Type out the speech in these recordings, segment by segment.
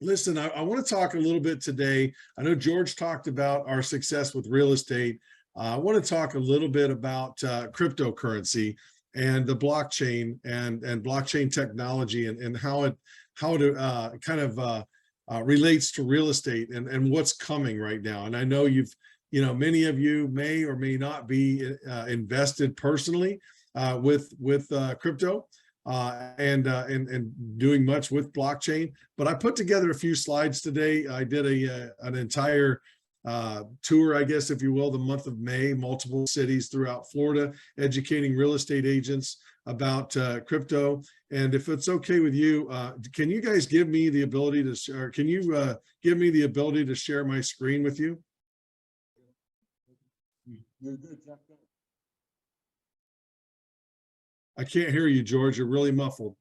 Listen, I want to talk a little bit today. I know George talked about our success with real estate. I want to talk a little bit about cryptocurrency and the blockchain and blockchain technology and how it kind of relates to real estate and what's coming right now. And I know many of you may or may not be invested personally with crypto. And doing much with blockchain. But I put together a few slides today. I did an entire tour, I guess, if you will, the month of May, multiple cities throughout Florida, educating real estate agents about crypto. And if it's okay with you, can you guys give me the ability to share? Can you give me the ability to share my screen with you? You're good, Jeff. I can't hear you, George. You're really muffled.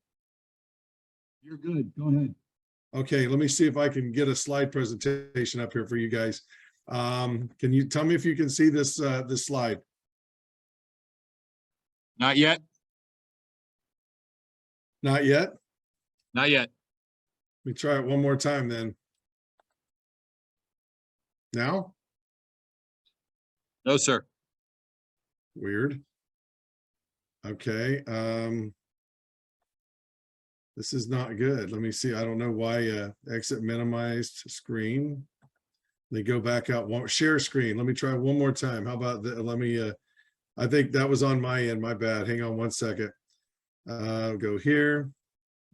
You're good. Go ahead. Okay, let me see if I can get a slide presentation up here for you guys. Can you tell me if you can see this this slide? Not yet. Not yet? Not yet. Let me try it one more time then. Now? No, sir. Weird. Okay. This is not good. Let me see. I don't know why exit minimized screen. They go back out. Share screen. Let me try one more time. How about that? Let me I think that was on my end. My bad. Hang on one second. Go here.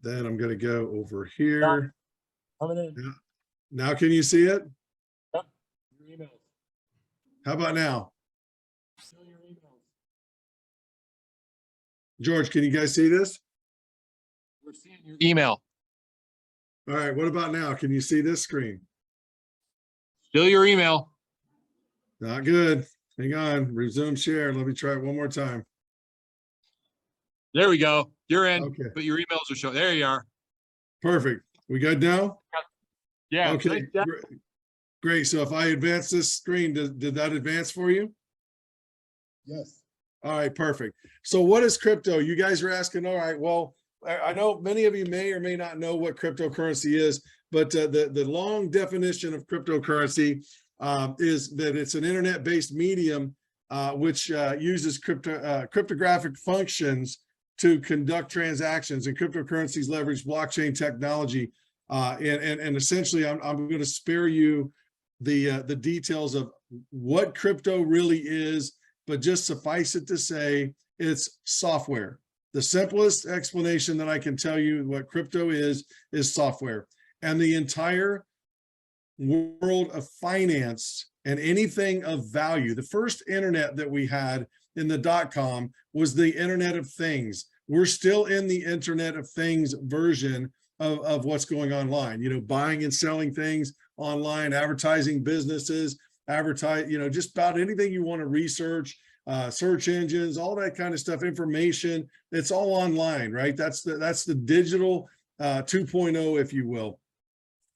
Then I'm going to go over here. Now can you see it? Yep. Your emails. How about now? Still your emails. George, can you guys see this? We're seeing your email. All right. What about now? Can you see this screen? Still your email. Not good. Hang on. Resume share. Let me try it one more time. There we go. You're in, Okay. but your emails are showing. There you are. Perfect. We good now? Yeah. Okay. Great. So if I advance this screen, did that advance for you? Yes. All right, perfect. So what is crypto? You guys are asking, all right, well, I know many of you may or may not know what cryptocurrency is, but the long definition of cryptocurrency is that it's an internet-based medium which uses cryptographic functions to conduct transactions, and cryptocurrencies leverage blockchain technology. And essentially, I'm going to spare you the details of what crypto really is, but just suffice it to say it's software. The simplest explanation that I can tell you what crypto is software. And the entire world of finance and anything of value, the first internet that we had in the .com was the Internet of Things. We're still in the Internet of Things version of what's going online, buying and selling things online, advertising businesses, just about anything you want to research, search engines, all that kind of stuff, information, it's all online, right? That's the digital 2.0, if you will.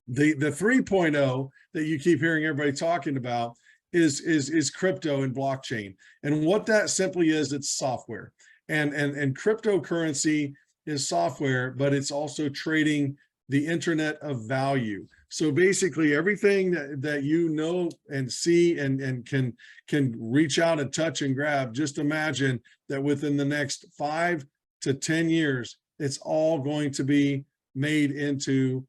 The 3.0 that you keep hearing everybody talking about is crypto and blockchain. And what that simply is, it's software. And cryptocurrency is software, but it's also trading the internet of value. So basically everything that you know and see and can reach out and touch and grab, just imagine that within the next 5 to 10 years, it's all going to be made into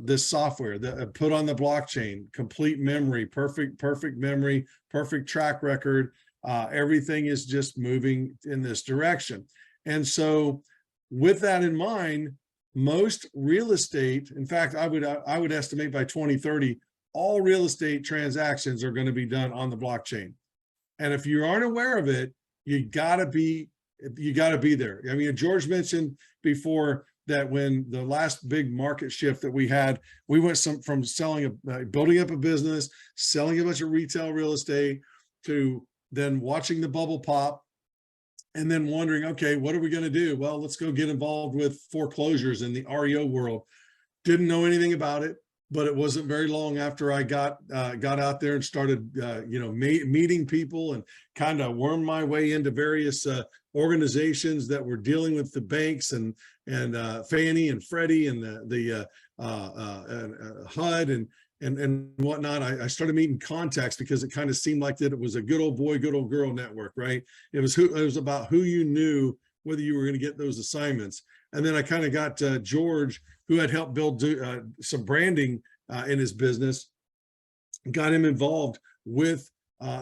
this software that put on the blockchain, complete memory, perfect memory, perfect track record. Everything is just moving in this direction. And so with that in mind, most real estate, in fact, I would estimate by 2030, all real estate transactions are going to be done on the blockchain. And if you aren't aware of it, you gotta be there. I mean, George mentioned before that when the last big market shift that we had, we went from building up a business, selling a bunch of retail real estate, to then watching the bubble pop, and then wondering, okay, what are we going to do? Well, let's go get involved with foreclosures in the REO world. Didn't know anything about it, but it wasn't very long after I got out there and started, meeting people and kind of wormed my way into various organizations that were dealing with the banks and Fannie and Freddie and the HUD and whatnot. I started meeting contacts because it kind of seemed like that it was a good old boy, good old girl network, right? It was about who you knew, whether you were going to get those assignments. And then I kind of got George, who had helped build some branding in his business, got him involved with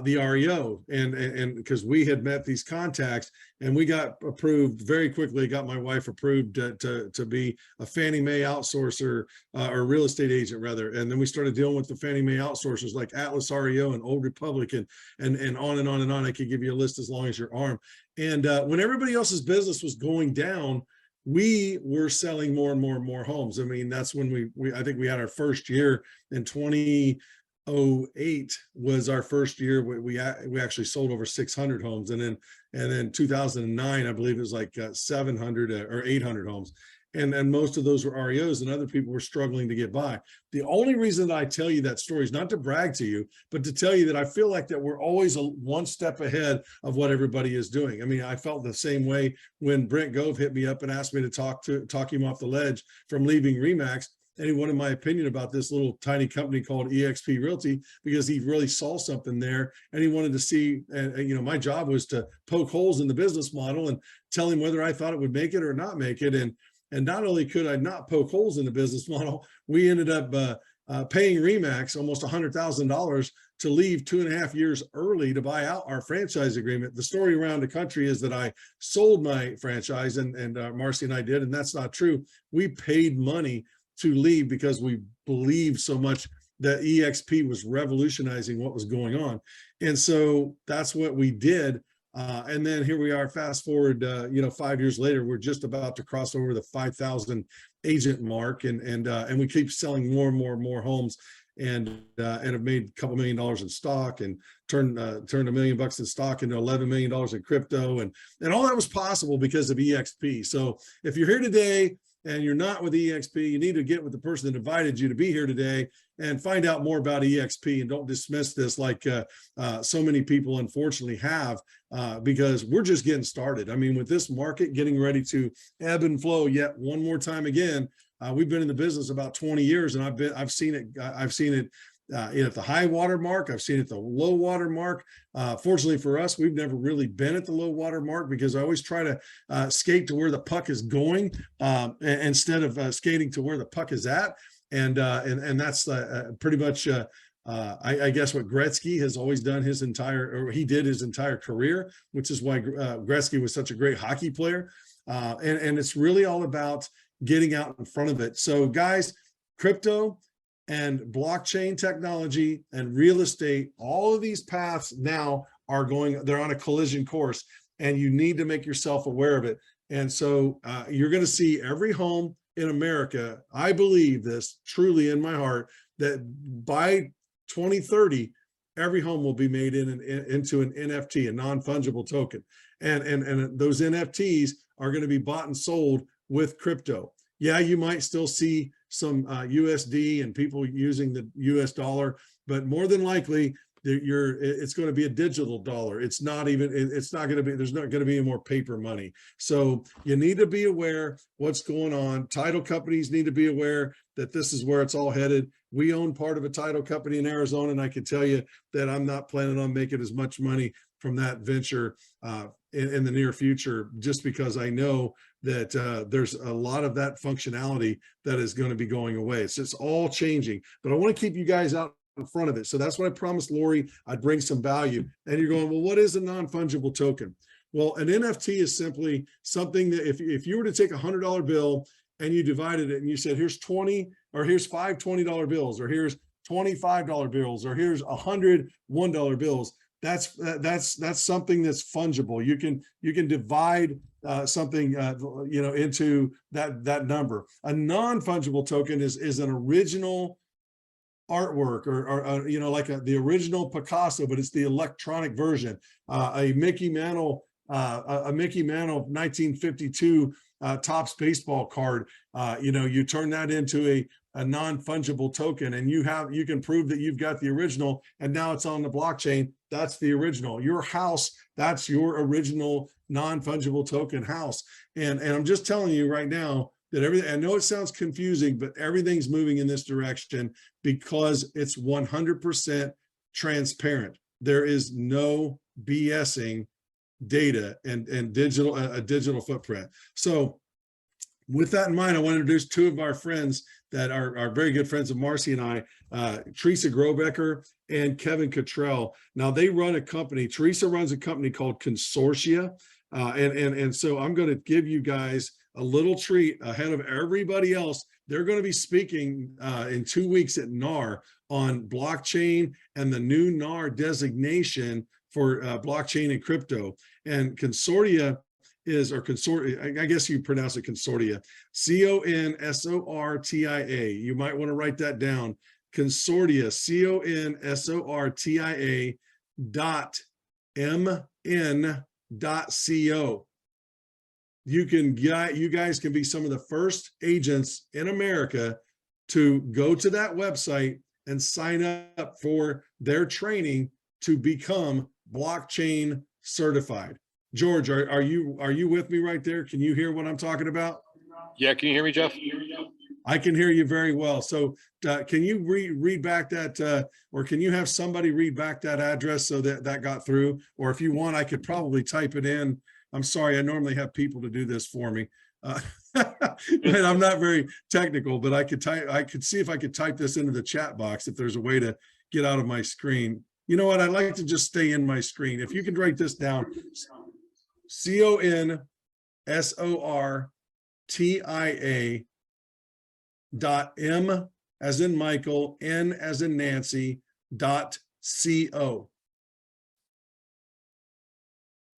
the REO, and because we had met these contacts and we got approved very quickly, got my wife approved to be a Fannie Mae outsourcer or real estate agent rather. And then we started dealing with the Fannie Mae outsourcers like Atlas REO and Old Republic and on and on and on. I could give you a list as long as your arm. And when everybody else's business was going down, we were selling more and more and more homes. I mean, that's when I think we had our first year in 2008 was our first year. We actually sold over 600 homes, and then 2009, I believe it was like 700 or 800 homes, and most of those were REOs, and other people were struggling to get by. The only reason that I tell you that story is not to brag to you, but to tell you that I feel like that we're always one step ahead of what everybody is doing. I mean, I felt the same way when Brent Gove hit me up and asked me to talk him off the ledge from leaving RE/MAX. And he wanted my opinion about this little tiny company called Exp Realty, because he really saw something there and he wanted to see, and you know, my job was to poke holes in the business model and tell him whether I thought it would make it or not make it. And not only could I not poke holes in the business model, we ended up paying RE/MAX almost $100,000 to leave 2.5 years early to buy out our franchise agreement. The story around the country is that I sold my franchise, and Marsee and I did, and that's not true. We paid money to leave because we believed so much that EXP was revolutionizing what was going on. And so that's what we did. And then here we are, fast forward, 5 years later, we're just about to cross over the 5,000 agent mark, and we keep selling more and more and more homes, and have made a couple $1 million in stock, and turned $1 million in stock into $11 million in crypto, and all that was possible because of EXP. So if you're here today and you're not with EXP, you need to get with the person that invited you to be here today and find out more about EXP, and don't dismiss this like so many people unfortunately have, because we're just getting started. I mean, with this market getting ready to ebb and flow yet one more time again, we've been in the business about 20 years, and I've seen it at the high water mark. I've seen it at the low water mark. Fortunately for us, we've never really been at the low water mark, because I always try to skate to where the puck is going instead of skating to where the puck is at. And that's pretty much, I guess, what Gretzky has always done his entire career, which is why Gretzky was such a great hockey player. And it's really all about getting out in front of it. So guys, crypto and blockchain technology and real estate, all of these paths now they're on a collision course, and you need to make yourself aware of it. And so you're going to see every home in America, I believe this truly in my heart, that by 2030, every home will be made into an NFT, a non-fungible token. And those NFTs are going to be bought and sold with crypto. Yeah, you might still see some USD and people using the US dollar, but more than likely it's going to be a digital dollar. There's not going to be any more paper money. So you need to be aware what's going on. Title companies need to be aware that this is where it's all headed. We own part of a title company in Arizona, and I can tell you that I'm not planning on making as much money from that venture in the near future, just because I know that there's a lot of that functionality that is going to be going away. It's just all changing, but I want to keep you guys out in front of it. So that's what I promised Lori, I'd bring some value. And you're going, well, what is a non-fungible token? Well, an NFT is simply something that if you were to take a $100 bill and you divided it and you said, here's 20, or here's 5 $20 bills, or here's 25 bills, or here's 100 $1 bills, that's something that's fungible. You can divide something into that number. A non-fungible token is an original artwork, or the original Picasso, but it's the electronic version. A Mickey Mantle 1952 Topps baseball card. You turn that into a non-fungible token and you can prove that you've got the original and now it's on the blockchain, that's the original. Your house, that's your original non-fungible token house. And I'm just telling you right now that everything, I know it sounds confusing, but everything's moving in this direction because it's 100% transparent. There is no BSing data and digital, a digital footprint. So with that in mind, I want to introduce two of our friends that are very good friends of Marsee and I, Teresa Grobecker and Kevin Cottrell. Now they run a company. Teresa runs a company called Consortia. And so I'm going to give you guys a little treat ahead of everybody else. They're going to be speaking in 2 weeks at NAR on blockchain and the new NAR designation for blockchain and crypto. And Consortia is, or consortia, I guess you pronounce it Consortia, Consortia. You might want to write that down. Consortia, Consortia .mn.co. You guys can be some of the first agents in America to go to that website and sign up for their training to become blockchain certified. George, are you with me right there? Can you hear what I'm talking about? Yeah, can you hear me, Jeff? I can hear you very well. So can you read back that, or can you have somebody read back that address so that got through? Or if you want, I could probably type it in. I'm sorry, I normally have people to do this for me. And I'm not very technical, but I could see if I could type this into the chat box if there's a way to get out of my screen. You know what? I'd like to just stay in my screen. If you could write this down, Consortia .m as in Michael, N as in Nancy, .co.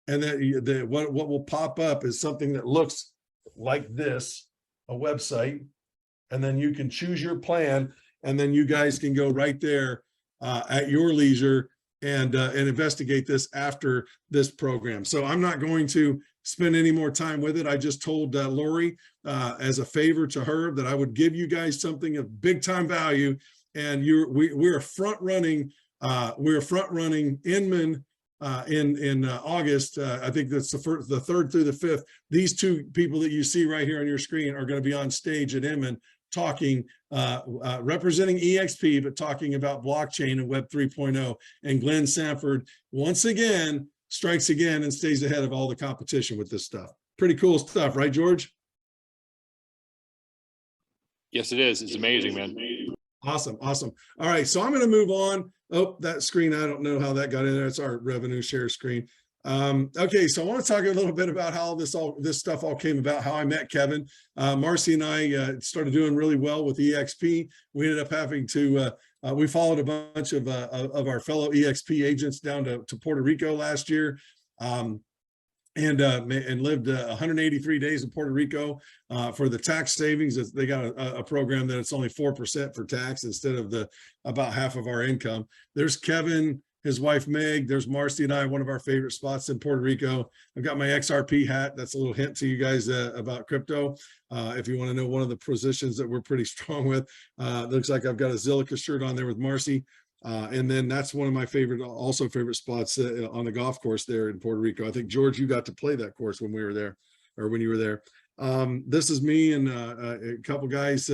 And then what will pop up is something that looks like this, a website, and then you can choose your plan, and then you guys can go right there at your leisure and investigate this after this program. So I'm not going to spend any more time with it. I just told Lori as a favor to her that I would give you guys something of big time value, and we're front running Inman in August. I think that's the 3rd through the 5th. These two people that you see right here on your screen are going to be on stage at Inman talking, representing EXP, but talking about blockchain and Web 3.0. And Glenn Sanford, once again, strikes again and stays ahead of all the competition with this stuff. Pretty cool stuff, right, George? Yes, it is. It's amazing, man. Awesome. Awesome. All right. So I'm going to move on. Oh, that screen, I don't know how that got in there. It's our revenue share screen. Okay. So I want to talk a little bit about how this stuff all came about, how I met Kevin. Marsee and I started doing really well with EXP. We ended up having to, we followed a bunch of our fellow EXP agents down to Puerto Rico last year. And lived 183 days in Puerto Rico for the tax savings. They got a program that it's only 4% for tax instead of about half of our income. There's Kevin, his wife Meg. There's Marsee and I, one of our favorite spots in Puerto Rico. I've got my XRP hat. That's a little hint to you guys about crypto. If you want to know one of the positions that we're pretty strong with, looks like I've got a Zilliqa shirt on there with Marsee. And then that's one of my favorite spots on the golf course there in Puerto Rico. I think, George, you got to play that course when we were there, or when you were there. This is me and a couple guys.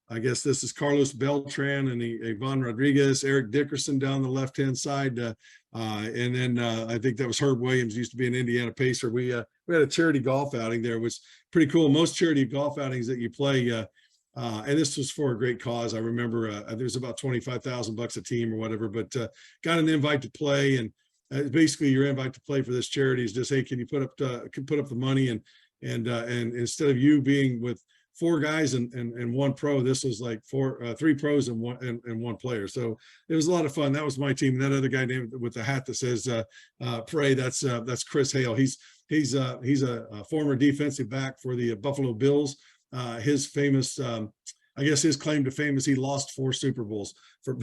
I guess this is Carlos Beltran and Yvonne Rodriguez, Eric Dickerson down the left-hand side. And then I think that was Herb Williams, used to be an Indiana Pacer. We had a charity golf outing there, which was pretty cool. Most charity golf outings that you play, and this was for a great cause. I remember there's about $25,000 a team or whatever, but got an invite to play, and basically your invite to play for this charity is just, hey, can you put up the money, and instead of you being with 4 guys and 1 pro, this was like 3 pros and one player. So it was a lot of fun. That was my team. That other guy named with the hat that says pray, that's Chris Hale. He's a former defensive back for the Buffalo Bills. His famous, I guess his claim to fame is he lost 4 Super Bowls for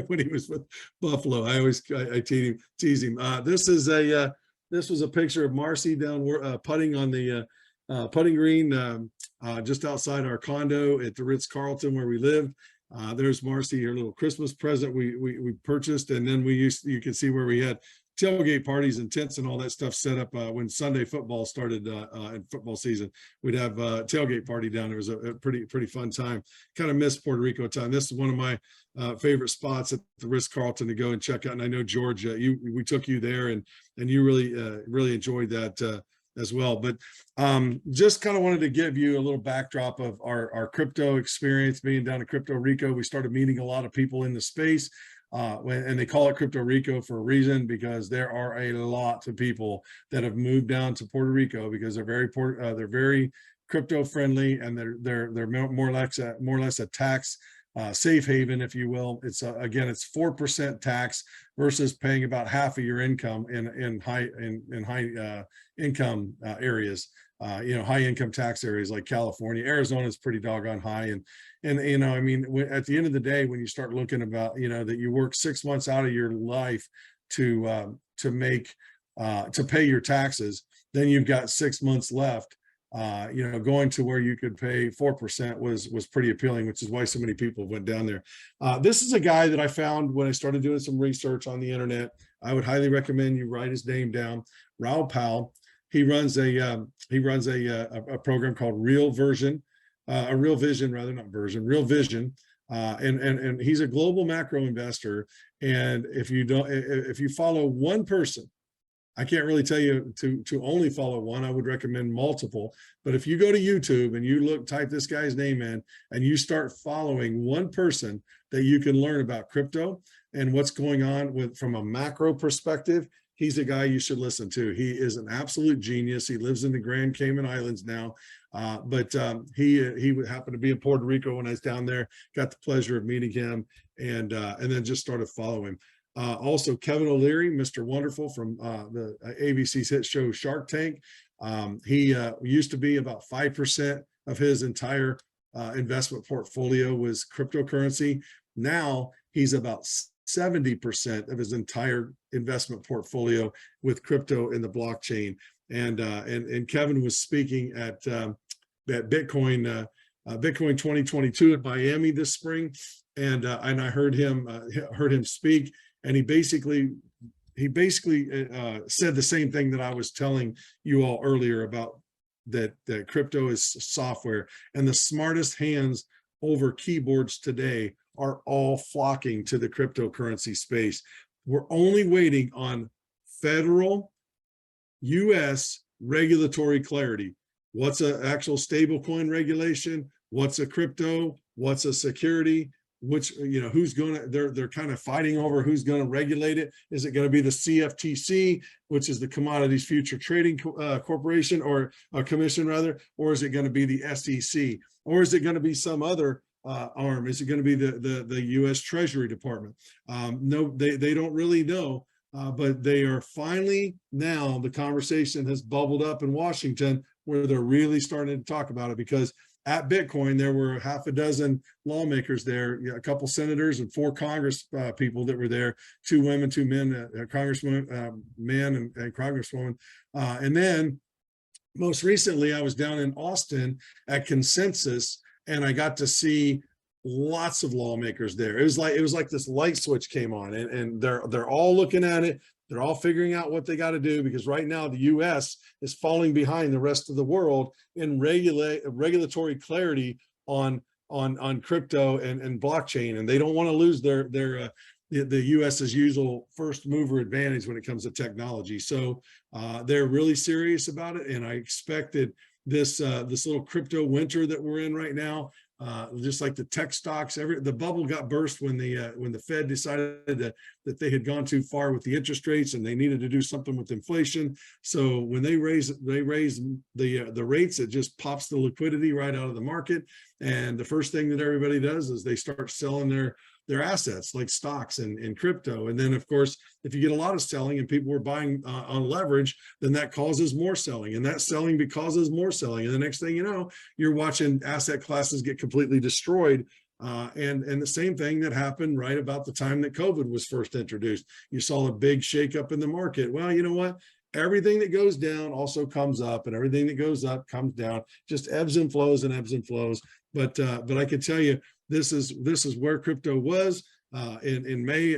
when he was with Buffalo. I tease him. This was a picture of Marsee down putting on the putting green. just outside our condo at the Ritz-Carlton where we lived. There's Marsee, her little Christmas present we purchased, and then you can see where we had tailgate parties and tents and all that stuff set up when Sunday football started in football season. We'd have a tailgate party down there. It was a pretty fun time. Kind of missed Puerto Rico time. This is one of my favorite spots at the Ritz-Carlton to go and check out. And I know George, we took you there, and you really enjoyed that as well. But just kind of wanted to give you a little backdrop of our crypto experience being down in Crypto Rico. We started meeting a lot of people in the space. And they call it Crypto Rico for a reason, because there are a lot of people that have moved down to Puerto Rico because they're very crypto friendly, and they're more or less a tax safe haven, if you will. It's again, it's 4% tax versus paying about half of your income in high income areas. High income tax areas like California. Arizona is pretty doggone high. And I mean, at the end of the day, when you start looking about, that you work 6 months out of your life to pay your taxes, then you've got 6 months left. Going to where you could pay 4% was pretty appealing, which is why so many people went down there. This is a guy that I found when I started doing some research on the internet. I would highly recommend you write his name down. Raul Powell. He runs a program called Real Vision. And he's a global macro investor. And if you follow one person, I can't really tell you to only follow one. I would recommend multiple. But if you go to YouTube and you type this guy's name in, and you start following one person that you can learn about crypto and what's going on from a macro perspective, he's a guy you should listen to. He is an absolute genius. He lives in the Grand Cayman Islands now, but he happened to be in Puerto Rico when I was down there. Got the pleasure of meeting him, and then just started following him. Also, Kevin O'Leary, Mr. Wonderful from the ABC's hit show Shark Tank. He used to be about 5% of his entire investment portfolio was cryptocurrency. Now he's about 70% of his entire investment portfolio with crypto in the blockchain. And Kevin was speaking at Bitcoin 2022 in Miami this spring, and I heard him speak, and he basically said the same thing that I was telling you all earlier about that crypto is software, and the smartest hands over keyboards today are all flocking to the cryptocurrency space. We're only waiting on federal US regulatory clarity. What's an actual stablecoin regulation? What's a crypto? What's a security? Which, who's gonna, they're kind of fighting over who's gonna regulate it. Is it gonna be the CFTC, which is the Commodities Future Trading Corporation, or a commission rather, or is it gonna be the SEC? Or is it gonna be some other arm? Is it going to be the U.S. Treasury Department? No, they don't really know, but they are finally, now the conversation has bubbled up in Washington where they're really starting to talk about it, because at Bitcoin, there were half a dozen lawmakers there, a couple senators and 4 Congress people that were there, 2 women, 2 men, a congressman, man and congresswoman. And then most recently, I was down in Austin at Consensus, and I got to see lots of lawmakers there. It was like this light switch came on, and they're all looking at it. They're all figuring out what they got to do, because right now the U.S. is falling behind the rest of the world in regulatory clarity on crypto and blockchain, and they don't want to lose the U.S.'s usual first mover advantage when it comes to technology. So they're really serious about it, and I expected this little crypto winter that we're in right now, just like the tech stocks, the bubble got burst when the Fed decided that they had gone too far with the interest rates and they needed to do something with inflation. So when they raise the rates, it just pops the liquidity right out of the market. And the first thing that everybody does is they start selling their assets like stocks and crypto. And then, of course, if you get a lot of selling and people are buying on leverage, then that causes more selling, and that selling causes more selling. And the next thing you know, you're watching asset classes get completely destroyed. And the same thing that happened right about the time that COVID was first introduced. You saw a big shakeup in the market. Well, you know what? everything that goes down also comes up, and everything that goes up comes down, just ebbs and flows and ebbs and flows. But I can tell you, this is where crypto was in May,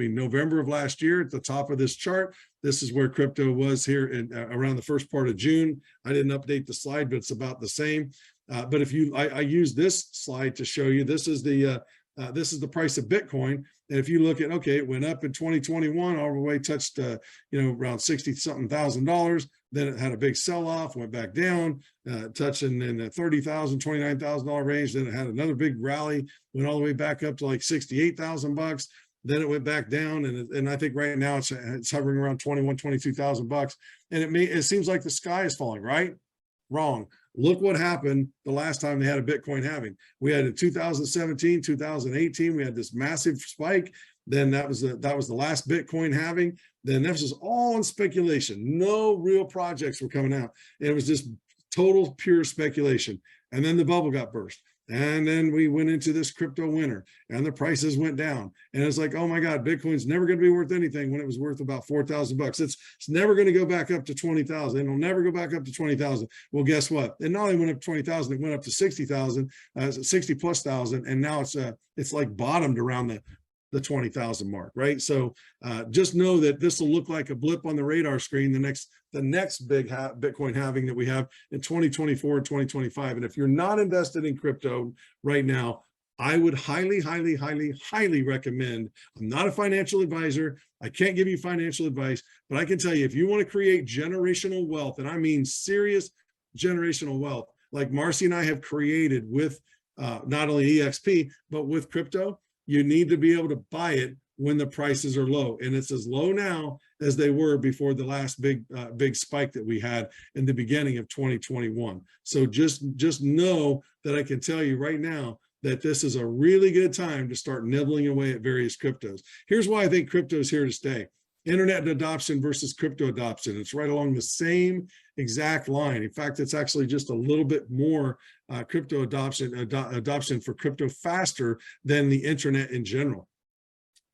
November of last year at the top of this chart. This is where crypto was here in around the first part of June. I didn't update the slide, but it's about the same. But if I use this slide to show you, this is the price of Bitcoin. And if you look at, okay, it went up in 2021, all the way touched, around 60 something $1,000. Then it had a big sell off, went back down, touching in the $30,000, $29,000 range. Then it had another big rally, went all the way back up to like 68,000 bucks. Then it went back down, and I think right now it's hovering around 21, 22,000 bucks. And it seems like the sky is falling, right? Wrong. Look what happened the last time they had a Bitcoin halving. We had in 2017, 2018, we had this massive spike. Then that was the last Bitcoin halving. Then this was all in speculation. No real projects were coming out. It was just total pure speculation. And then the bubble got burst. And then we went into this crypto winter, and the prices went down. And it's like, oh my God, Bitcoin's never going to be worth anything when it was worth about 4,000 bucks. It's never going to go back up to 20,000. It'll never go back up to 20,000. Well, guess what? It not only went up to 20,000, it went up to 60,000, 60 plus thousand. And now it's like bottomed around the 20,000 mark, right? So just know that this will look like a blip on the radar screen the next big Bitcoin halving that we have in 2024 and 2025. And if you're not invested in crypto right now, I would highly, highly, highly, highly recommend. I'm not a financial advisor. I can't give you financial advice, but I can tell you, if you want to create generational wealth, and I mean serious generational wealth, like Marsee and I have created with not only EXP, but with crypto, you need to be able to buy it when the prices are low. And it's as low now as they were before the last big spike that we had in the beginning of 2021. So just know that I can tell you right now that this is a really good time to start nibbling away at various cryptos. Here's why I think crypto is here to stay. Internet adoption versus crypto adoption. It's right along the same exact line. In fact, it's actually just a little bit more crypto adoption for crypto faster than the internet in general.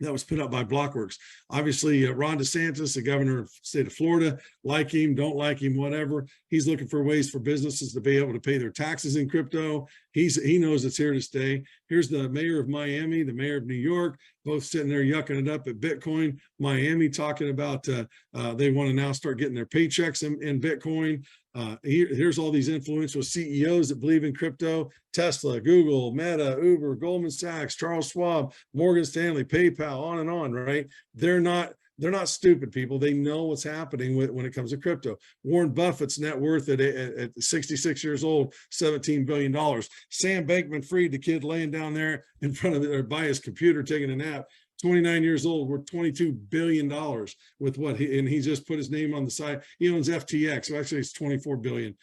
That was put up by Blockworks. Obviously, Ron DeSantis, the governor of the state of Florida, like him, don't like him, whatever. He's looking for ways for businesses to be able to pay their taxes in crypto. He knows it's here to stay. Here's the mayor of Miami, the mayor of New York, both sitting there yucking it up at Bitcoin. Miami talking about they want to now start getting their paychecks in Bitcoin. Here's all these influential CEOs that believe in crypto: Tesla, Google, Meta, Uber, Goldman Sachs, Charles Schwab, Morgan Stanley, PayPal, on and on, right? They're not stupid people. They know what's happening when it comes to crypto. Warren Buffett's net worth at 66 years old, $17 billion. Sam Bankman-Fried, the kid laying down there in front of or by his computer taking a nap, 29 years old, worth $22 billion with what he just put his name on the side. He owns FTX, so actually it's 24 billion.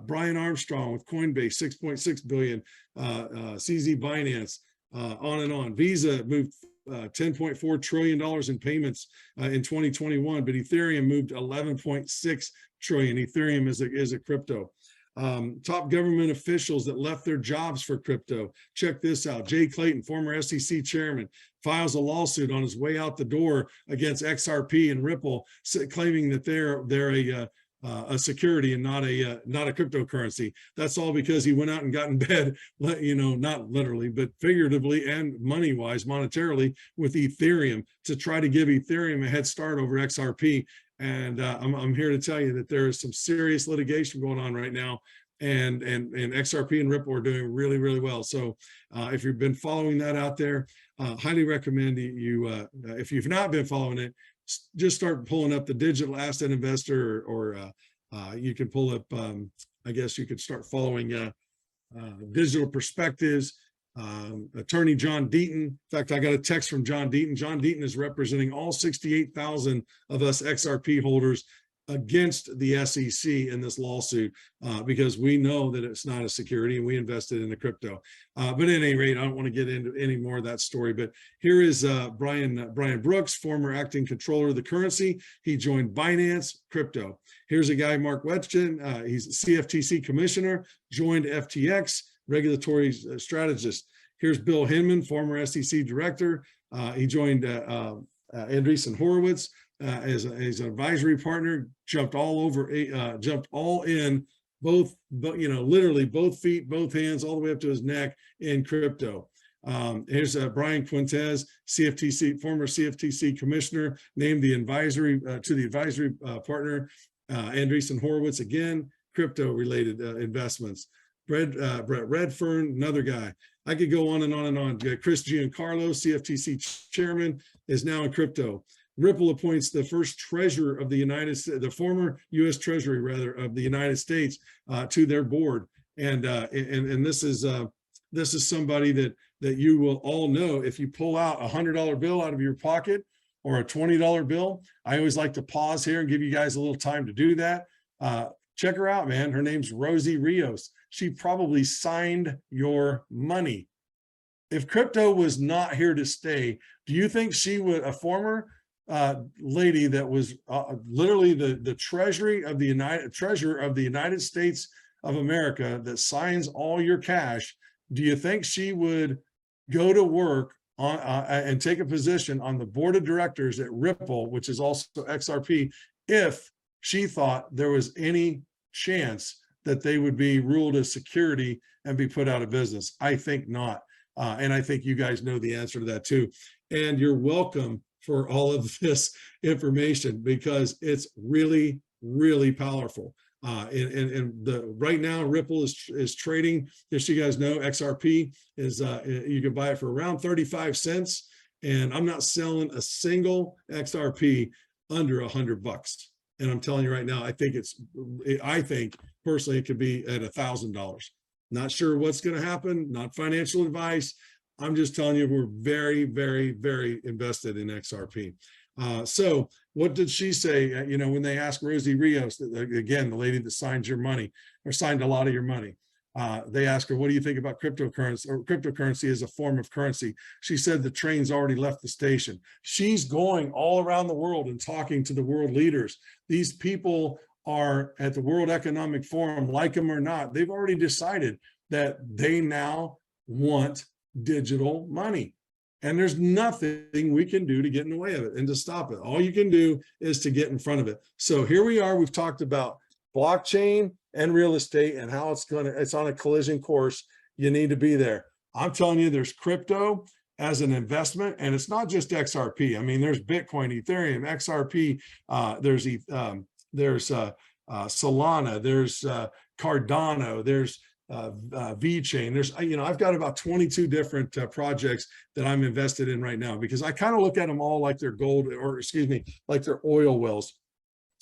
Brian Armstrong with Coinbase, 6.6 billion. CZ Binance, on and on. Visa moved $10.4 trillion in payments in 2021, but Ethereum moved 11.6 trillion. Ethereum is a crypto. Top government officials that left their jobs for crypto. Check this out. Jay Clayton, former SEC chairman, files a lawsuit on his way out the door against XRP and Ripple, claiming that they're a security and not a cryptocurrency. That's all because he went out and got in bed, not literally, but figuratively and money-wise, monetarily, with Ethereum to try to give Ethereum a head start over XRP. And I'm here to tell you that there is some serious litigation going on right now, and XRP and Ripple are doing really, really well. So if you've been following that out there, highly recommend you, if you've not been following it, just start pulling up the Digital Asset Investor, or you can pull up, I guess you could start following Digital Perspectives. Attorney John Deaton. In fact, I got a text from John Deaton. John Deaton is representing all 68,000 of us XRP holders against the SEC in this lawsuit, because we know that it's not a security and we invested in the crypto. But at any rate, I don't want to get into any more of that story. But here is Brian Brooks, former acting controller of the currency. He joined Binance Crypto. Here's a guy, Mark Wetchen. He's CFTC commissioner, joined FTX, regulatory strategist. Here's Bill Hinman, former SEC director. He joined Andreessen Horowitz, as an advisory partner, jumped all in, both, literally both feet, both hands, all the way up to his neck in crypto. Here's Brian Quintez, CFTC, former CFTC commissioner, named the advisory to the advisory partner. Andreessen Horowitz, again, crypto related investments. Brett Redfern, another guy. I could go on and on and on. Chris Giancarlo, CFTC chairman, is now in crypto. Ripple appoints the first treasurer of the United States, the former U.S. Treasury, rather, of the United States, to their board. And this is somebody that you will all know. If you pull out a $100 bill out of your pocket or a $20 bill, I always like to pause here and give you guys a little time to do that. Check her out, man. Her name's Rosie Rios. She probably signed your money. If crypto was not here to stay, do you think she would, a former lady that was literally the treasurer of the United States of America, that signs all your cash, do you think she would go to work on and take a position on the board of directors at Ripple, which is also XRP, if she thought there was any chance that they would be ruled as security and be put out of business? I think not. And I think you guys know the answer to that too. And you're welcome for all of this information, because it's really, really powerful. Right now, Ripple is trading, just so you guys know, XRP is, you can buy it for around 35 cents. And I'm not selling a single XRP under $100. And I'm telling you right now, I think personally, it could be at $1,000. Not sure what's going to happen, not financial advice. I'm just telling you, we're very, very, very invested in XRP. So what did she say, when they asked Rosie Rios, again, the lady that signed your money, or signed a lot of your money, they asked her, what do you think about cryptocurrency, or cryptocurrency as a form of currency? She said the train's already left the station. She's going all around the world and talking to the world leaders. These people are at the World Economic Forum, like them or not, they've already decided that they now want digital money. And there's nothing we can do to get in the way of it and to stop it. All you can do is to get in front of it. So here we are. We've talked about blockchain and real estate and how it's on a collision course. You need to be there. I'm telling you, there's crypto as an investment, and it's not just XRP. I memean, there's Bitcoin, Ethereum, XRP, there's Solana, there's Cardano, there's VeChain. There's, I've got about 22 different projects that I'm invested in right now, because I kind of look at them all like they're gold, or excuse me, like they're oil wells.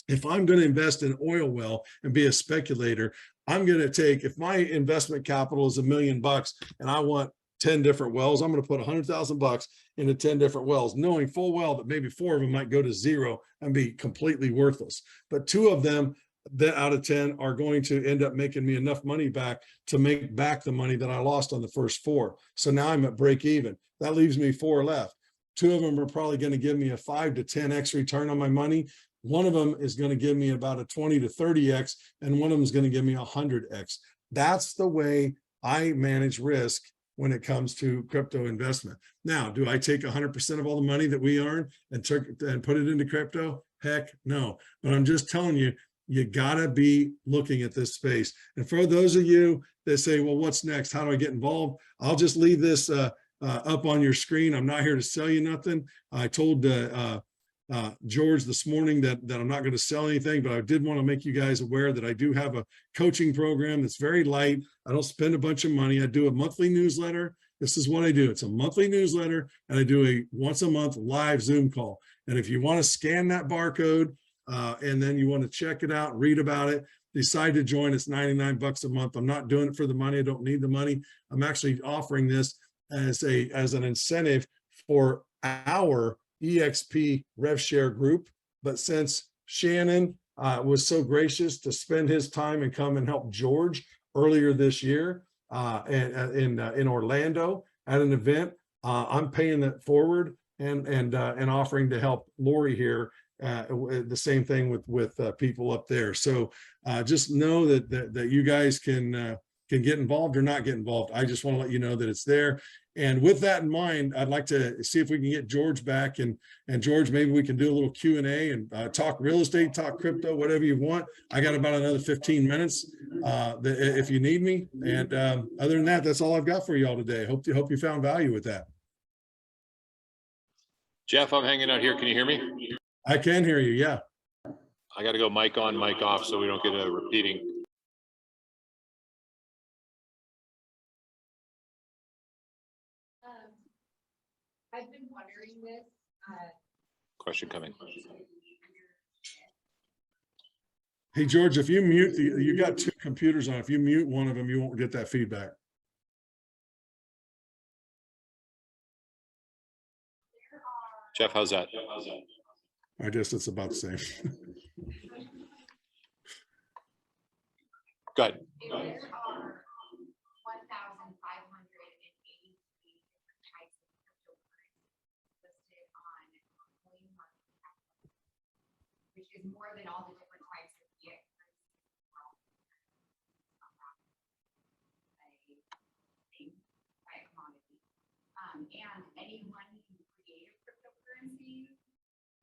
If I'm going to invest in an oil well and be a speculator, I'm going to take, if my investment capital is $1 million and I want 10 different wells, I'm going to put $100,000 into 10 different wells, knowing full well that maybe 4 of them might go to zero and be completely worthless. But 2 of them that out of 10 are going to end up making me enough money back to make back the money that I lost on the first 4. So now I'm at break even. That leaves me 4 left. 2 of them are probably going to give me a 5 to 10x return on my money. One of them is going to give me about a 20 to 30x, and one of them is going to give me 100x. That's the way I manage risk when it comes to crypto investment. Now, do I take 100% of all the money that we earn and put it into crypto? Heck no. But I'm just telling you, you gotta be looking at this space. And for those of you that say, well, what's next? How do I get involved? I'll just leave this up on your screen. I'm not here to sell you nothing. I told George this morning that I'm not going to sell anything, but I did want to make you guys aware that I do have a coaching program that's very light. I don't spend a bunch of money. I do a monthly newsletter. This is what I do. It's a monthly newsletter, and I do a once a month live Zoom call. And if you want to scan that barcode, and then you want to check it out, read about it, decide to join, it's $99 a month. I'm not doing it for the money. I don't need the money. I'm actually offering this as an incentive for our EXP RevShare group. But since Shannon was so gracious to spend his time and come and help George earlier this year in Orlando at an event, I'm paying that forward and offering to help Lori here. The same thing with people up there. So just know that you guys can can get involved or not get involved. I just want to let you know that it's there. And with that in mind, I'd like to see if we can get George back, and George, maybe we can do a little Q&A and talk real estate, talk crypto, whatever you want. I got about another 15 minutes if you need me. And other than that, that's all I've got for y'all today. Hope you found value with that. Jeff, I'm hanging out here. Can you hear me? I can hear you. Yeah. I got to go mic on, mic off so we don't get a repeating. I've been wondering this. Question coming. Hey, George, if you mute, you got two computers on. If you mute one of them, you won't get that feedback. Jeff, how's that? I guess it's about the same. Go ahead. There are 1,583 different types of cryptocurrency listed on CoinMarketCap, which is more than all the different types of fiat currency in the world. By a commodity. And anyone can create a cryptocurrency,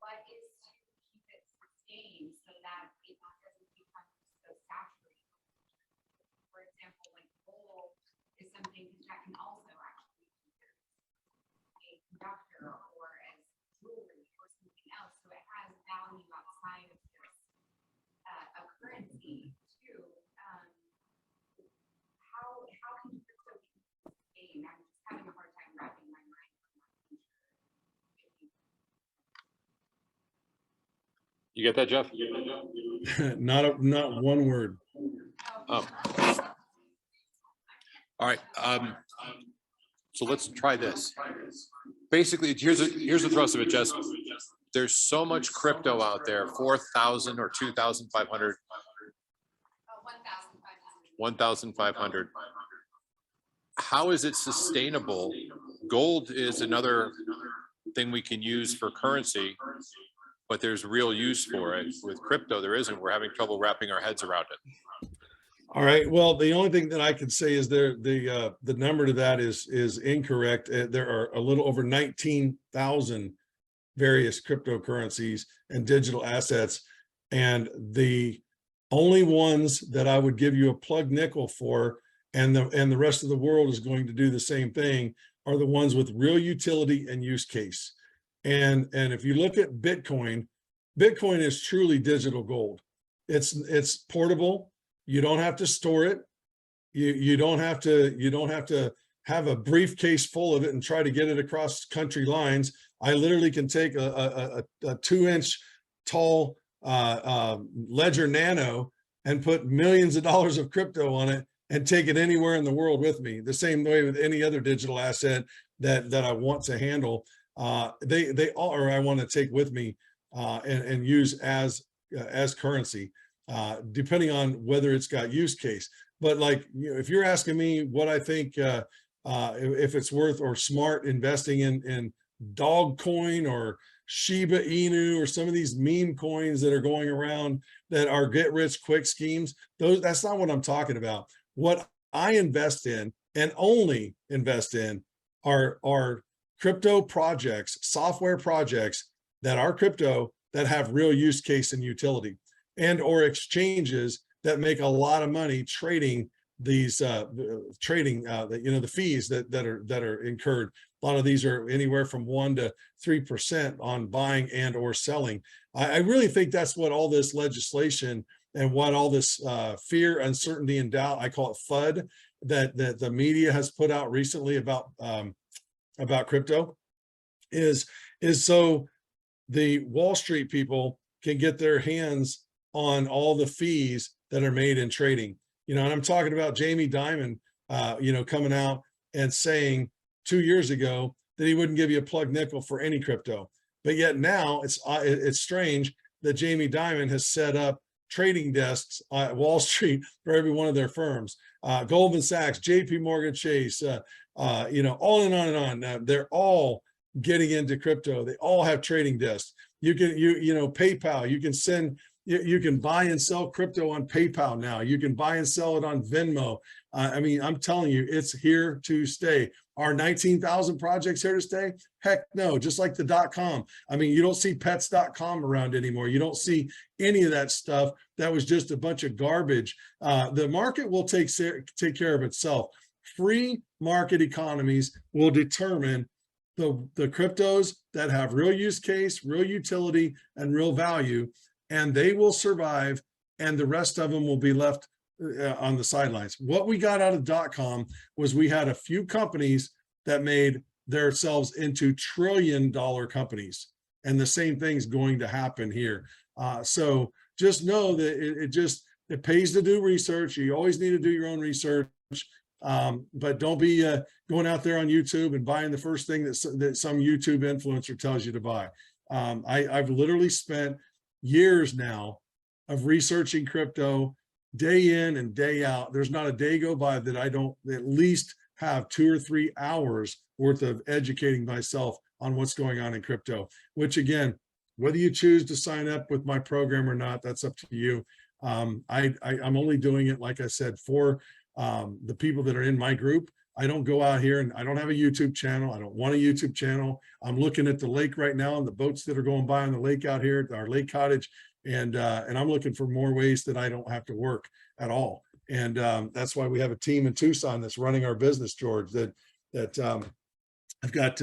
but is to keep it sustained so that it doesn't become so saturated. For example, like gold is something that can also actually be considered a conductor or as jewelry or something else. So it has value outside of just a currency too. How can crypto be sustained? I'm just having a hard time wrapping my mind around that. You get that, Jeff? Not one word. Oh. All right. So let's try this. Basically, here's the thrust of it, Jess. There's so much crypto out there, 4,000 or 2,500. 1,500. How is it sustainable? Gold is another thing we can use for currency, but there's real use for it. With crypto, there isn't. We're having trouble wrapping our heads around it. All right. Well, the only thing that I can say is the number to that is incorrect. There are a little over 19,000 various cryptocurrencies and digital assets, and the only ones that I would give you a plug nickel for, and the rest of the world is going to do the same thing, are the ones with real utility and use case. And if you look at Bitcoin is truly digital gold. It's portable. You don't have to store it. You don't have to have a briefcase full of it and try to get it across country lines. I literally can take a 2-inch tall Ledger Nano and put millions of dollars of crypto on it and take it anywhere in the world with me. The same way with any other digital asset that I want to handle. They all, or I want to take with me and use as currency. Depending on whether it's got use case. But like, if you're asking me what I think, if it's worth or smart investing in Dogecoin or Shiba Inu or some of these meme coins that are going around that are get rich quick schemes, that's not what I'm talking about. What I invest in and only invest in are crypto projects, software projects that are crypto that have real use case and utility, and or exchanges that make a lot of money trading these the fees that are incurred. A lot of these are anywhere from 1% to 3% on buying and or selling. I really think that's what all this legislation and what all this fear, uncertainty, and doubt, I call it FUD, that the media has put out recently about crypto is so the Wall Street people can get their hands on all the fees that are made in trading. And I'm talking about Jamie Dimon, coming out and saying 2 years ago that he wouldn't give you a plug nickel for any crypto. But yet now it's strange that Jamie Dimon has set up trading desks at Wall Street for every one of their firms. Goldman Sachs, JP Morgan Chase, on and on and on. They're all getting into crypto. They all have trading desks. You can, PayPal, you can buy and sell crypto on PayPal now. You can buy and sell it on Venmo. I mean, I'm telling you, it's here to stay. Are 19,000 projects here to stay? Heck no, just like the .com. I mean, you don't see pets.com around anymore. You don't see any of that stuff. That was just a bunch of garbage. The market will take care of itself. Free market economies will determine the cryptos that have real use case, real utility, and real value, and they will survive, and the rest of them will be left on the sidelines. What we got out of .com was we had a few companies that made themselves into trillion-dollar companies, and the same thing's going to happen here. So just know that it pays to do research. You always need to do your own research. But don't be going out there on YouTube and buying the first thing that some YouTube influencer tells you to buy. I've literally spent years now of researching crypto day in and day out. There's not a day go by that I don't at least have 2 or 3 hours worth of educating myself on what's going on in crypto, which again, whether you choose to sign up with my program or not, that's up to you. I'm only doing it, like I said, for the people that are in my group. I don't go out here and I don't have a YouTube channel. I don't want a YouTube channel. I'm looking at the lake right now and the boats that are going by on the lake out here at our lake cottage. And I'm looking for more ways that I don't have to work at all. And that's why we have a team in Tucson that's running our business, George, that I've got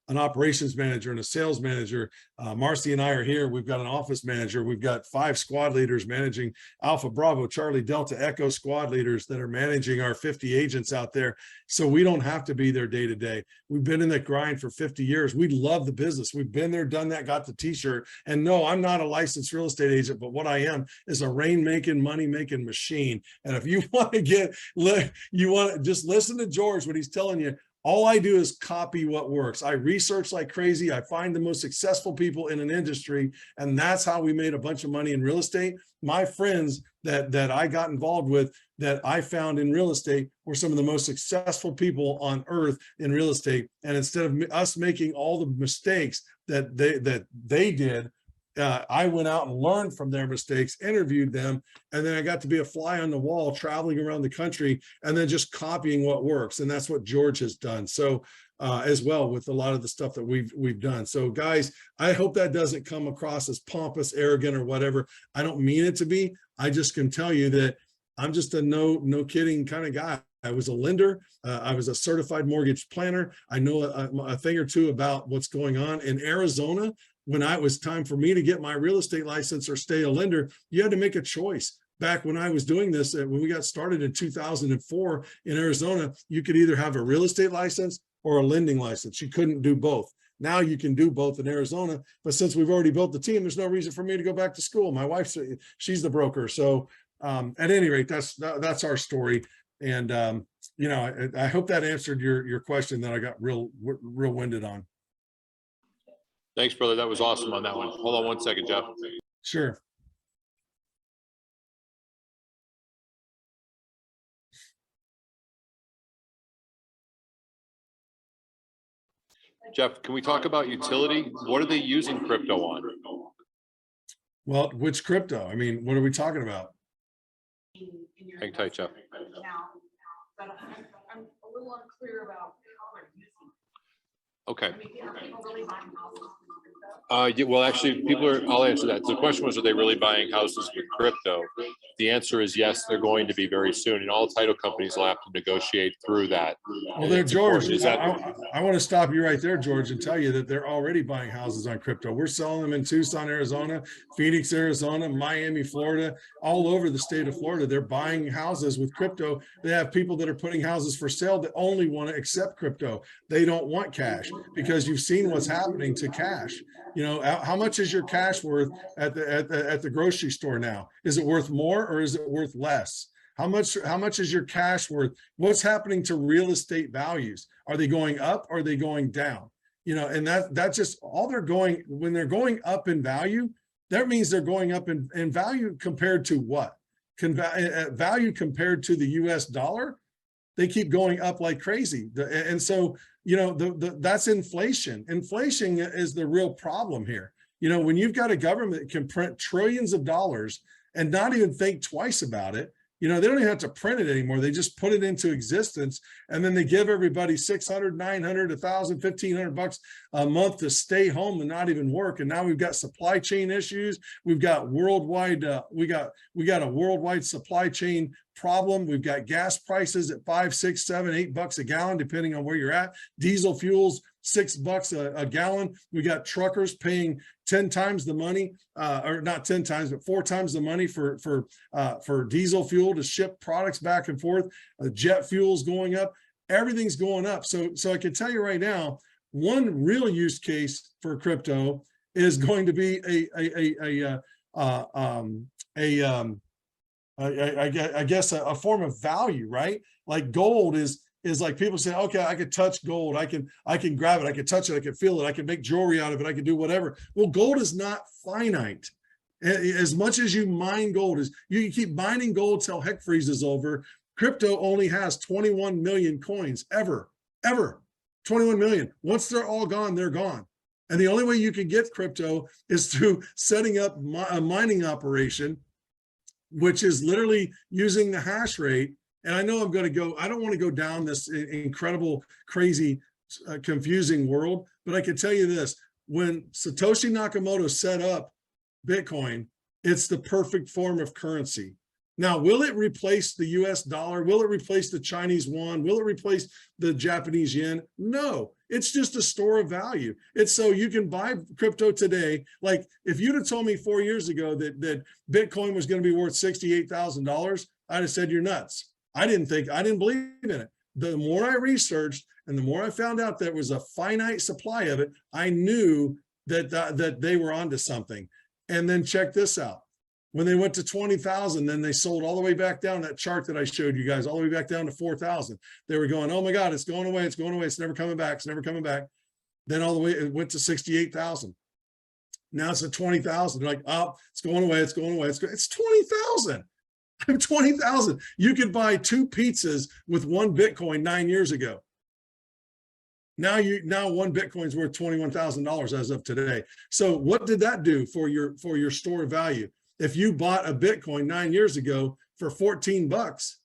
an operations manager and a sales manager. Marsee and I are here. We've got an office manager. We've got 5 squad leaders managing Alpha Bravo, Charlie Delta Echo squad leaders that are managing our 50 agents out there. So we don't have to be there day to day. We've been in that grind for 50 years. We love the business. We've been there, done that, got the t-shirt. And no, I'm not a licensed real estate agent, but what I am is a rain-making, money-making machine. And if you want to just listen to George, what he's telling you. All I do is copy what works. I research like crazy. I find the most successful people in an industry, and that's how we made a bunch of money in real estate. My friends that I got involved with that I found in real estate were some of the most successful people on earth in real estate. And instead of us making all the mistakes that they did, I went out and learned from their mistakes, interviewed them, and then I got to be a fly on the wall traveling around the country and then just copying what works. And that's what George has done. So as well with a lot of the stuff that we've done. So guys, I hope that doesn't come across as pompous, arrogant, or whatever. I don't mean it to be. I just can tell you that I'm just a no kidding kind of guy. I was a lender. I was a certified mortgage planner. I know a thing or two about what's going on in Arizona. When it was time for me to get my real estate license or stay a lender, you had to make a choice. Back when I was doing this, when we got started in 2004 in Arizona, you could either have a real estate license or a lending license. You couldn't do both. Now you can do both in Arizona, but since we've already built the team, there's no reason for me to go back to school. My wife, she's the broker. So at any rate, that's our story. And you know, I hope that answered your question that I got real winded on. Thanks, brother. That was awesome on that one. Hold on one second, Jeff. Sure. Jeff, can we talk about utility? What are they using crypto on? Well, which crypto? I mean, what are we talking about? Hang tight, Jeff. Now, but I'm a little unclear about how they're using it. Okay. I mean, are people really buying houses with crypto? Yeah, well, actually, I'll answer that. The question was, are they really buying houses with crypto? The answer is yes, they're going to be very soon. And all title companies will have to negotiate through that. Well, there, George, Is that I want to stop you right there, George, and tell you that they're already buying houses on crypto. We're selling them in Tucson, Arizona, Phoenix, Arizona, Miami, Florida, all over the state of Florida. They're buying houses with crypto. They have people that are putting houses for sale that only want to accept crypto. They don't want cash, because you've seen what's happening to cash. You know, how much is your cash worth at the grocery store now? Is it worth more or is it worth less? How much is your cash worth? What's happening to real estate values? Are they going up or are they going down? You know, and that's just all they're going. When they're going up in value, that means they're going up in value compared to what? Value compared to the US dollar. They keep going up like crazy. And so, you know, that's inflation. Inflation is the real problem here. You know, when you've got a government that can print trillions of dollars and not even think twice about it, You know, they don't even have to print it anymore. They just put it into existence, and then they give everybody 600, 900, 1,000, 1,500 bucks a month to stay home and not even work. And now we've got supply chain issues. We've got worldwide, we got a worldwide supply chain problem. We've got gas prices at $5, $6, $7, $8 a gallon, depending on where you're at. Diesel fuels, $6 a gallon. We got truckers paying 10 times the money, or not 10 times, but 4 times the money for diesel fuel to ship products back and forth. Jet fuel's going up. Everything's going up. So I can tell you right now, one real use case for crypto is going to be I guess a form of value, right? Like gold is like people say, okay, I could touch gold. I can grab it. I can touch it. I can feel it. I can make jewelry out of it. I can do whatever. Well, gold is not finite. As much as you mine gold, is you keep mining gold till heck freezes over. Crypto only has 21 million coins ever. 21 million. Once they're all gone, they're gone. And the only way you can get crypto is through setting up a mining operation, which is literally using the hash rate. And I know I'm going to go, I don't want to go down this incredible, crazy, confusing world, but I can tell you this: when Satoshi Nakamoto set up Bitcoin, it's the perfect form of currency. Now, will it replace the US dollar? Will it replace the Chinese yuan? Will it replace the Japanese yen? No, it's just a store of value. It's so you can buy crypto today. Like if you'd have told me 4 years ago that Bitcoin was going to be worth $68,000, I'd have said you're nuts. I didn't believe in it. The more I researched and the more I found out there was a finite supply of it, I knew that they were onto something. And then check this out. When they went to 20,000, then they sold all the way back down that chart that I showed you guys, all the way back down to 4,000. They were going, oh my God, it's going away. It's going away. It's never coming back. It's never coming back. Then all the way, it went to 68,000. Now it's at 20,000. They're like, oh, it's going away. It's going away. It's 20,000. 20,000. You could buy 2 pizzas with 1 Bitcoin 9 years ago. Now 1 Bitcoin is worth $21,000 as of today. So what did that do for your store of value? If you bought a Bitcoin 9 years ago for 14 bucks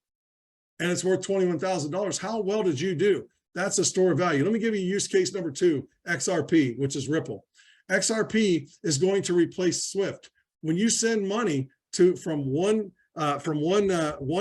and it's worth $21,000, how well did you do? That's a store of value. Let me give you use case number 2, XRP, which is Ripple. XRP is going to replace SWIFT. When you send money from one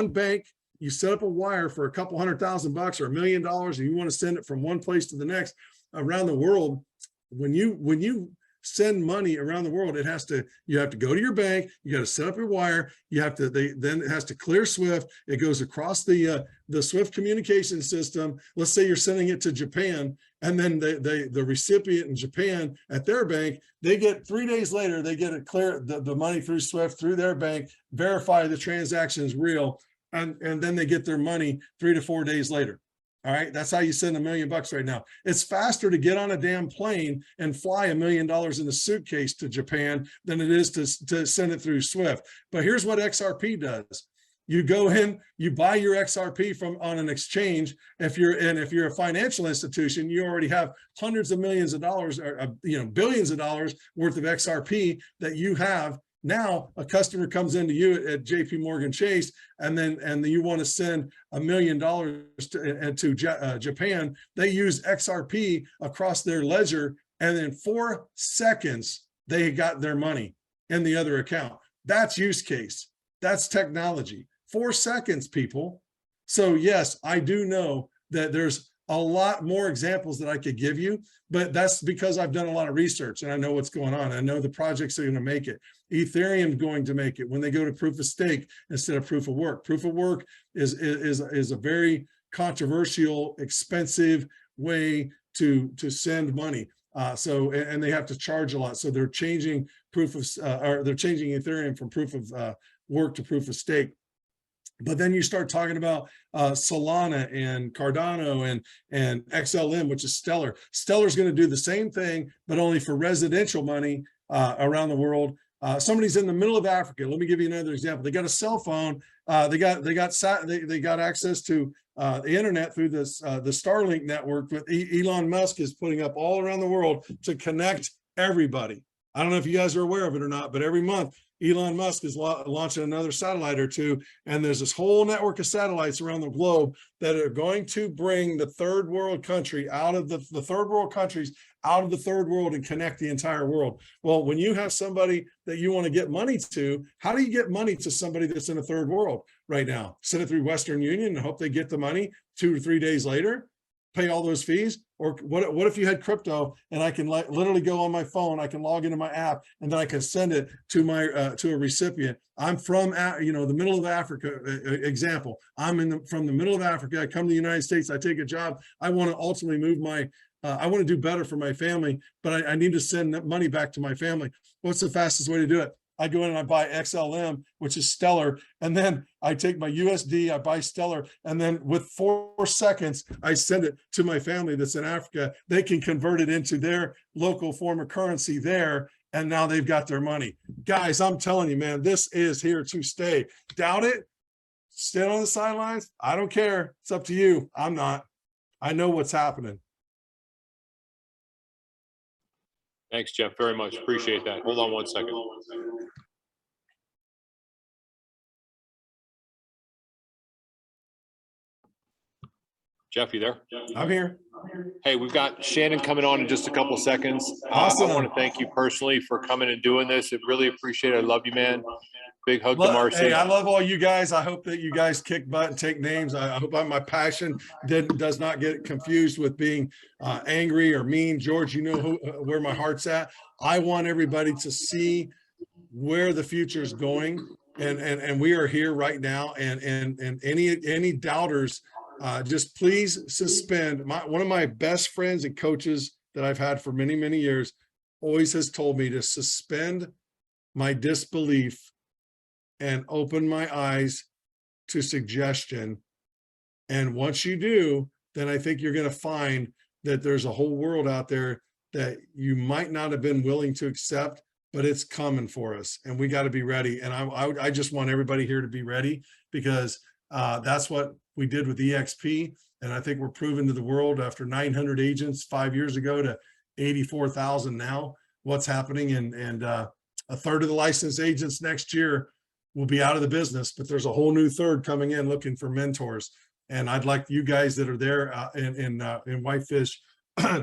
bank, you set up a wire for a couple $100,000 or $1 million, and you want to send it from one place to the next around the world. When you send money around the world, you have to go to your bank, you got to set up your wire, then it has to clear SWIFT. It goes across the SWIFT communication system. Let's say you're sending it to Japan, and then the recipient in Japan at their bank, they get 3 days later, they get it clear the money through SWIFT through their bank, verify the transaction is real, and then they get their money 3 to 4 days later. All right, that's how you send $1 million right now. It's faster to get on a damn plane and fly $1 million in a suitcase to Japan than it is to send it through SWIFT. But here's what XRP does. You go in, you buy your XRP on an exchange. If you're a financial institution, you already have hundreds of millions of dollars, or billions of dollars worth of XRP that you have. Now a customer comes into you at JP Morgan Chase, and you want to send $1 million to Japan. They use XRP across their ledger, and in 4 seconds they got their money in the other account. That's use case. That's technology. 4 seconds, people. So yes, I do know that there's a lot more examples that I could give you, but that's because I've done a lot of research and I know what's going on. I know the projects are going to make it. Ethereum is going to make it when they go to proof of stake instead of proof of work. Proof of work is a very controversial, expensive way to send money. And they have to charge a lot. So they're changing they're changing Ethereum from proof of work to proof of stake. But then you start talking about Solana and Cardano and XLM, which is Stellar. Stellar's going to do the same thing, but only for residential money around the world. Somebody's in the middle of Africa. Let me give you another example. They got a cell phone. They got access to the internet through the Starlink network that Elon Musk is putting up all around the world to connect everybody. I don't know if you guys are aware of it or not, but every month Elon Musk is launching another satellite or two, and there's this whole network of satellites around the globe that are going to bring the third world country out of the third world countries out of the third world and connect the entire world. Well, when you have somebody that you want to get money to, how do you get money to somebody that's in a third world right now? Send it through Western Union and hope they get the money 2 to 3 days later, pay all those fees? Or what if you had crypto and I can literally go on my phone, I can log into my app, and then I can send it to my to a recipient. I'm from the middle of Africa. Example, I'm from the middle of Africa. I come to the United States. I take a job. I want to ultimately move my. I want to do better for my family, but I need to send money back to my family. What's the fastest way to do it? I go in and I buy XLM, which is Stellar, and then I take my USD, I buy Stellar, and then with 4 seconds, I send it to my family that's in Africa. They can convert it into their local form of currency there, and now they've got their money. Guys, I'm telling you, man, this is here to stay. Doubt it? Stand on the sidelines? I don't care. It's up to you. I'm not. I know what's happening. Thanks, Jeff, very much. Appreciate that. Hold on 1 second. Jeff, you there? I'm here. Hey, we've got Shannon coming on in just a couple seconds. Awesome. I want to thank you personally for coming and doing this. I really appreciate it. I love you, man. Big hug to Marsee. Hey, I love all you guys. I hope that you guys kick butt and take names. I hope my passion does not get confused with being angry or mean. George, you know where my heart's at. I want everybody to see where the future is going, and we are here right now. And any doubters, just please suspend. One of my best friends and coaches that I've had for many, many years always has told me to suspend my disbelief and open my eyes to suggestion. And once you do, then I think you're going to find that there's a whole world out there that you might not have been willing to accept, but it's coming for us, and we got to be ready. And I just want everybody here to be ready, because that's what we did with EXP. And I think we're proving to the world, after 900 agents 5 years ago to 84,000 now, what's happening. And a third of the licensed agents next year will be out of the business, but there's a whole new third coming in looking for mentors. And I'd like you guys that are there in Whitefish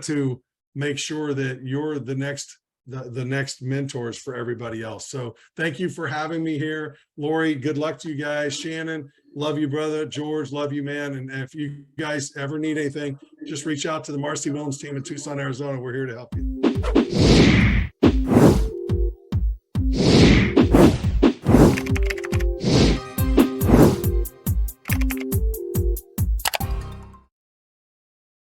to make sure that you're the next mentors for everybody else. So thank you for having me here. Lori, good luck to you guys. Shannon, love you, brother. George, love you, man. And if you guys ever need anything, just reach out to the Marsee Wilhems team in Tucson, Arizona. We're here to help you.